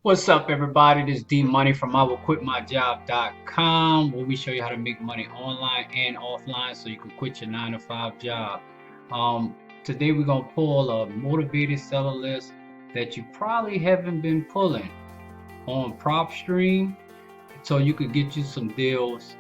What's up, everybody? This is D Money from IWillQuitMyJob.com, where we show you how to make money online and offline so you can quit your 9 to 5 job. Um, Today, we're going to pull a motivated seller list that you probably haven't been pulling on PropStream so you could get you some deals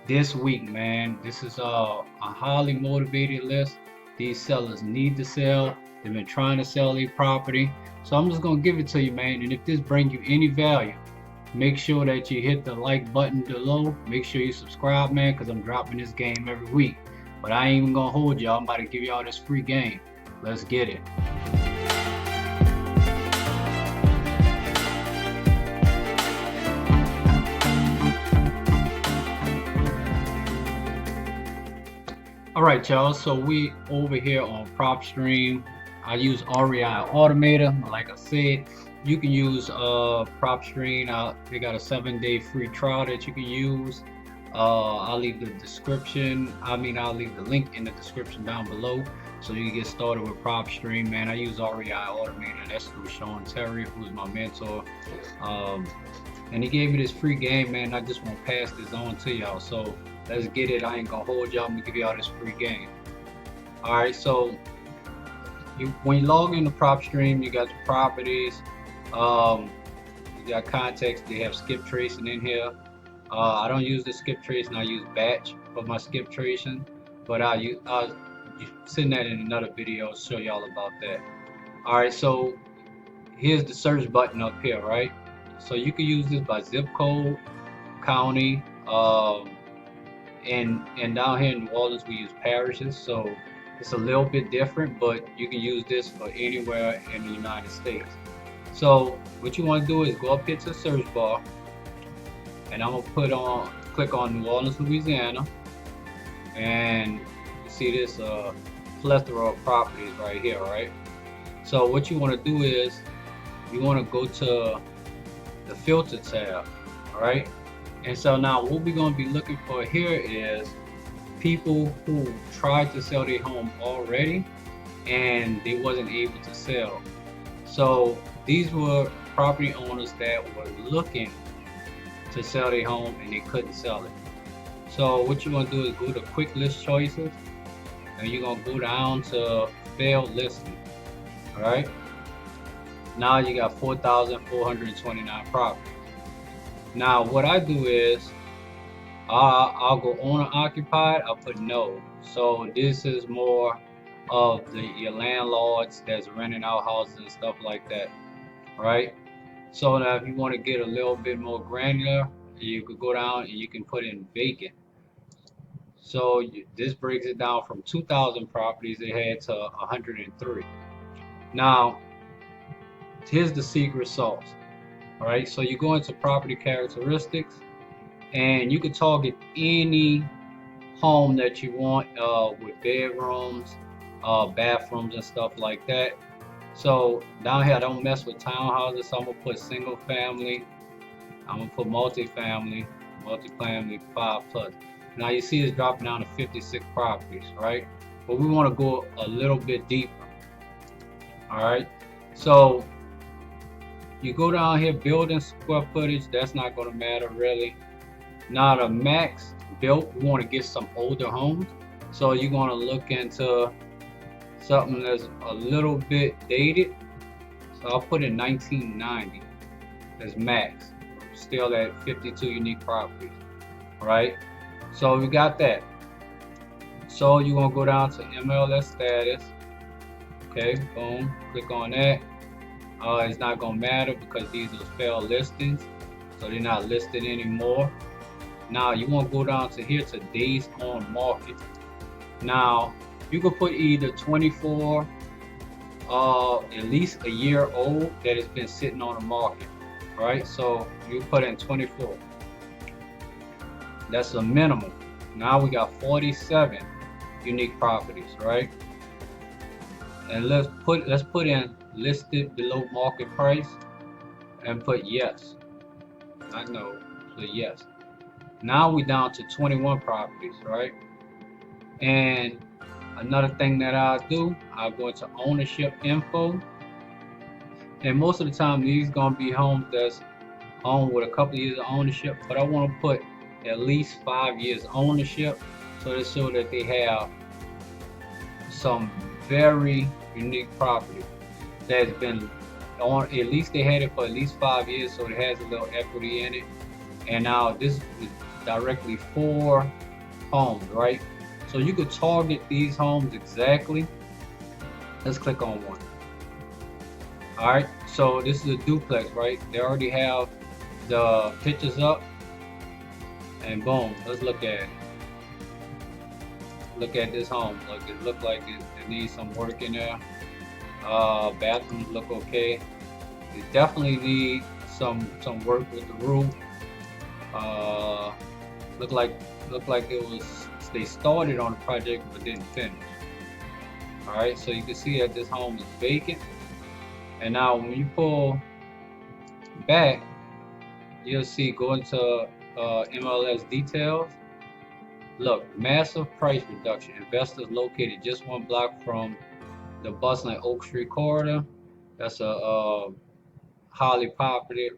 this week, man. This is a highly motivated list. These sellers need to sell. They've been trying to sell their property. So I'm just gonna give it to you, man. And if this brings you any value, make sure that you hit the like button below. Make sure you subscribe, man, because I'm dropping this game every week. But I ain't even gonna hold y'all. I'm about to give y'all this free game. Let's get it. All right, y'all. So we over here on PropStream. I use REI Automator. Like I said, you can use PropStream. They got a 7-day free trial that you can use. I'll leave the description. I'll leave the link in the description down below so you can get started with PropStream. Man, I use REI Automator. That's through Sean Terry, who's my mentor. And he gave me this free game, man. I just want to pass this on to y'all. So let's get it. I ain't gonna hold y'all. I'm gonna give y'all this free game. All right. So when you log into PropStream, you got your properties. You got context. They have skip tracing in here. I don't use the skip tracing. I use batch for my skip tracing, but I'll send that in another video. Show y'all about that. All right. So here's the search button up here, right? So you can use this by zip code, county, and down here in New Orleans we use parishes, so it's a little bit different, but you can use this for anywhere in the United States. So what you want to do is go up here to the search bar, and I'm gonna click on New Orleans, Louisiana, and you see this plethora of properties right here, right? So what you want to do is you want to go to the filter tab, all right? And so now what we're going to be looking for here is people who tried to sell their home already and they wasn't able to sell. So these were property owners that were looking to sell their home and they couldn't sell it. So what you're going to do is go to quick list choices, and you're going to go down to failed listing, all right? Now you got 4,429 properties. Now what I do is I'll go owner occupied. I'll put no. So this is more of your landlords that's renting out houses and stuff like that, right? So now if you want to get a little bit more granular, you could go down and you can put in vacant. So this breaks it down from 2,000 properties they had to 103. Now here's the secret sauce. All right, so you go into property characteristics, and you can target any home that you want with bedrooms, bathrooms, and stuff like that. So down here, I don't mess with townhouses, so I'm gonna put single family. I'm gonna put multifamily 5+. Now you see it's dropping down to 56 properties, right? But we want to go a little bit deeper. All right, so you go down here, building square footage, that's not going to matter really. Now the max built, we want to get some older homes. So you're going to look into something that's a little bit dated. So I'll put in 1990 as max. Still at 52 unique properties, right? So we got that. So you're going to go down to MLS status. Okay, boom, click on that. It's not gonna matter because these are failed listings, so they're not listed anymore. Now you want to go down to here to days on market. Now you could put either 24, at least a year old that has been sitting on the market, right? So you put in 24. That's a minimum. Now we got 47 unique properties, right? And let's put in listed below market price and put yes. I know, so yes. Now we down to 21 properties, right? And another thing that I'll do, I'll go into ownership info, And most of the time, these gonna be homes that's owned with a couple of years of ownership. But I want to put at least 5 years ownership, so that they have some very unique property that's been on. At least they had it for at least 5 years, so it has a little equity in it. And now this is directly for homes, right? So you could target these homes exactly. Let's click on one. All right, so this is a duplex, right? They already have the pictures up, and boom, let's look at it. Look at this home. Look like it needs some work in there. Bathrooms look okay. It definitely need some work with the roof. Uh, look like they started on the project but didn't finish. All right, so you can see that this home is vacant. And now when you pull back, you'll see go into MLS details. Look, massive price reduction. Investors located just one block from the bustling Oak Street corridor. That's a highly populated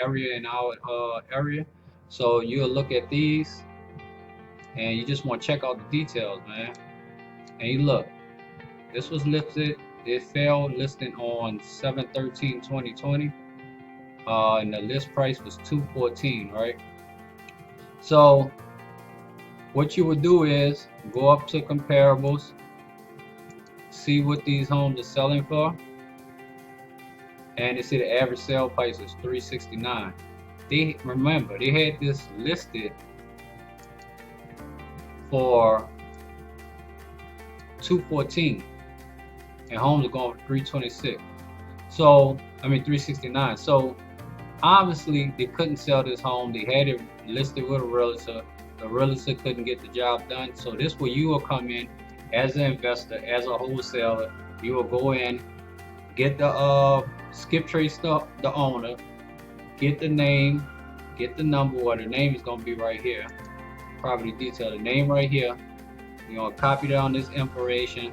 area in our area. So you'll look at these and you just want to check out the details, man. And you look, this was listed. It failed listing on 7/13/2020. And the list price was $214, right? So what you would do is go up to comparables, see what these homes are selling for, and they say the average sale price is $369. They remember they had this listed for $214, and homes are going for $326. So I mean $369. So obviously they couldn't sell this home. They had it listed with a realtor. The realtor couldn't get the job done. So this where you will come in as an investor, as a wholesaler. You will go in, get the skip trace the owner, get the name, get the number, or the name is gonna be right here. Property detail, the name right here. You're gonna copy down this information.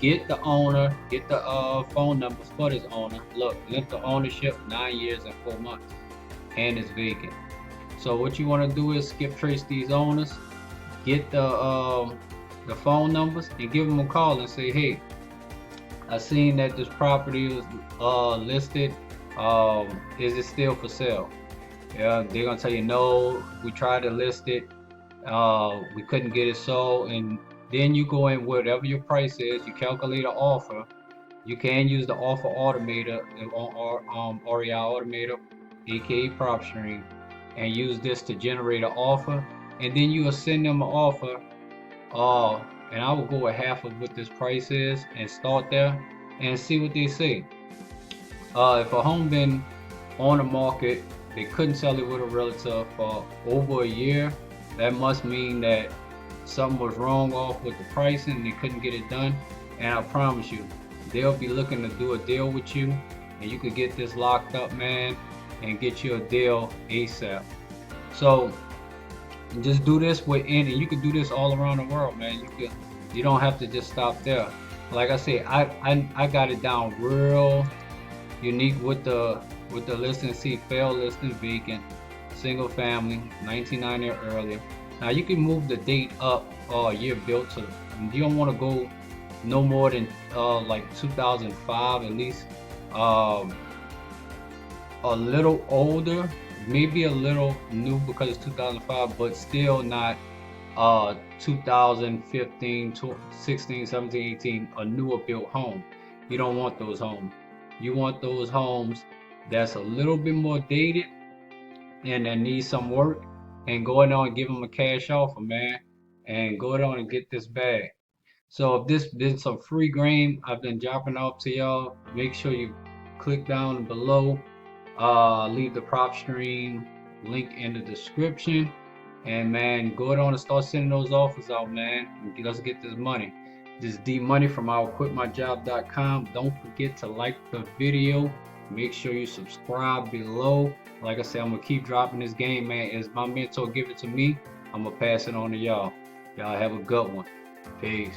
Get the owner, get the phone numbers for this owner. Look, length of ownership 9 years and 4 months, and it's vacant. So what you want to do is skip trace these owners, get the phone numbers, and give them a call and say, hey, I seen that this property was listed. Is it still for sale? Yeah, they're gonna tell you no. We tried to list it. We couldn't get it sold, and then you go in whatever your price is. You calculate an offer. You can use the offer automator on REI Automator, aka PropStream, and use this to generate an offer. And then you will send them an offer. And I will go with half of what this price is and start there and see what they say. If a home been on the market, they couldn't sell it with a realtor for over a year, that must mean that something was wrong off with the pricing and they couldn't get it done. And I promise you, they'll be looking to do a deal with you, and you could get this locked up, man, and get you a deal ASAP. So just do this with any. You can do this all around the world, man. You don't have to just stop there. Like I said, I got it down real unique with the listing. See, failed listing, vacant, single family, 1990 or earlier. Now you can move the date up, year built to. You don't want to go no more than like 2005 at least. A little older, maybe a little new because it's 2005, but still not 2015, 16, 17, 18, a newer built home. You don't want those homes. You want those homes that's a little bit more dated and that need some work, and go on and give them a cash offer, man, and go on and get this bag. So if this been some free game I've been dropping off to y'all, make sure you click down below. Leave the prop stream link in the description, and man, go on and start sending those offers out, man. Let's get this money. This is D Money from ourquitmyjob.com. Don't forget to like the video. Make sure you subscribe below. Like I said, I'm gonna keep dropping this game, man. As my mentor give it to me, I'm gonna pass it on to y'all. Y'all have a good one. Peace.